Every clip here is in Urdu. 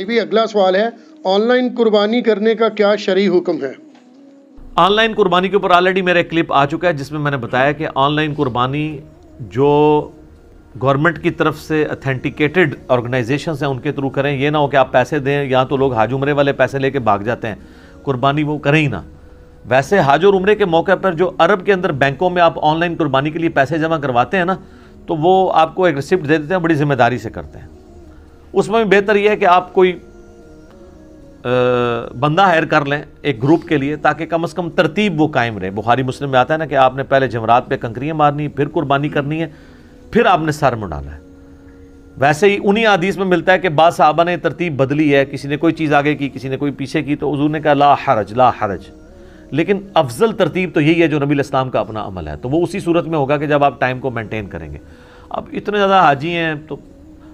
بھی اگلا سوال ہے، آن لائن قربانی کرنے کا کیا شرعی حکم ہے؟ آن لائن قربانی کے اوپر آلریڈی میرا ایک کلپ آ چکا ہے جس میں میں نے بتایا کہ آن لائن قربانی جو گورنمنٹ کی طرف سے اتھینٹیکیٹڈ آرگنائزیشنز ہیں ان کے تھرو کریں. یہ نہ ہو کہ آپ پیسے دیں یا تو لوگ حج عمرے والے پیسے لے کے بھاگ جاتے ہیں، قربانی وہ کریں ہی نہ. ویسے حج اور عمرے کے موقع پر جو عرب کے اندر بینکوں میں آپ آن لائن قربانی کے لیے پیسے جمع کرواتے ہیں نا، تو وہ آپ کو ایک ریسپٹ دے دیتے ہیں، بڑی ذمہ داری سے کرتے ہیں. اس میں بھی بہتر یہ ہے کہ آپ کوئی بندہ ہائر کر لیں ایک گروپ کے لیے، تاکہ کم از کم ترتیب وہ قائم رہے. بخاری مسلم میں آتا ہے نا کہ آپ نے پہلے جمرات پہ کنکریاں مارنی، پھر قربانی کرنی ہے، پھر آپ نے سر منڈانا ہے. ویسے ہی انہی حدیث میں ملتا ہے کہ بعض صحابہ نے ترتیب بدلی ہے، کسی نے کوئی چیز آگے کی، کسی نے کوئی پیچھے کی، تو حضور نے کہا لا حرج لا حرج. لیکن افضل ترتیب تو یہی ہے جو نبی الاسلام کا اپنا عمل ہے. تو وہ اسی صورت میں ہوگا کہ جب آپ ٹائم کو مینٹین کریں گے. اب اتنے زیادہ حاجی ہیں تو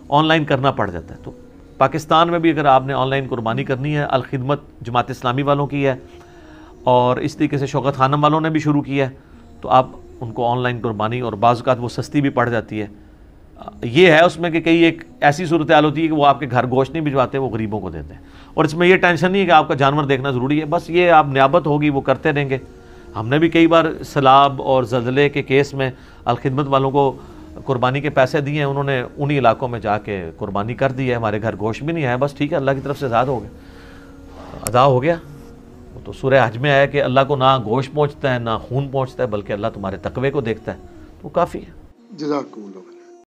آن لائن کرنا پڑ جاتا ہے. تو پاکستان میں بھی اگر آپ نے آن لائن قربانی کرنی ہے، الخدمت جماعت اسلامی والوں کی ہے، اور اس طریقے سے شوکت خانم والوں نے بھی شروع کیا ہے، تو آپ ان کو آن لائن قربانی، اور بعض اوقات وہ سستی بھی پڑ جاتی ہے. یہ ہے اس میں کہ کئی ایک ایسی صورتحال ہوتی ہے کہ وہ آپ کے گھر گوشت نہیں بھجواتے، وہ غریبوں کو دیتے ہیں. اور اس میں یہ ٹینشن نہیں ہے کہ آپ کا جانور دیکھنا ضروری ہے، بس یہ آپ نیابت ہوگی وہ کرتے رہیں گے. ہم نے بھی کئی بار سیلاب اور زلزلے کے کیس میں الخدمت والوں کو قربانی کے پیسے دیے ہیں، انہوں نے انہی علاقوں میں جا کے قربانی کر دی ہے. ہمارے گھر گوشت بھی نہیں ہے، بس ٹھیک ہے، اللہ کی طرف سے آزاد ہو گیا، ادا ہو گیا. وہ تو سورہ حج میں ہے کہ اللہ کو نہ گوشت پہنچتا ہے نہ خون پہنچتا ہے، بلکہ اللہ تمہارے تقوی کو دیکھتا ہے، تو کافی ہے. جزاکم اللہ.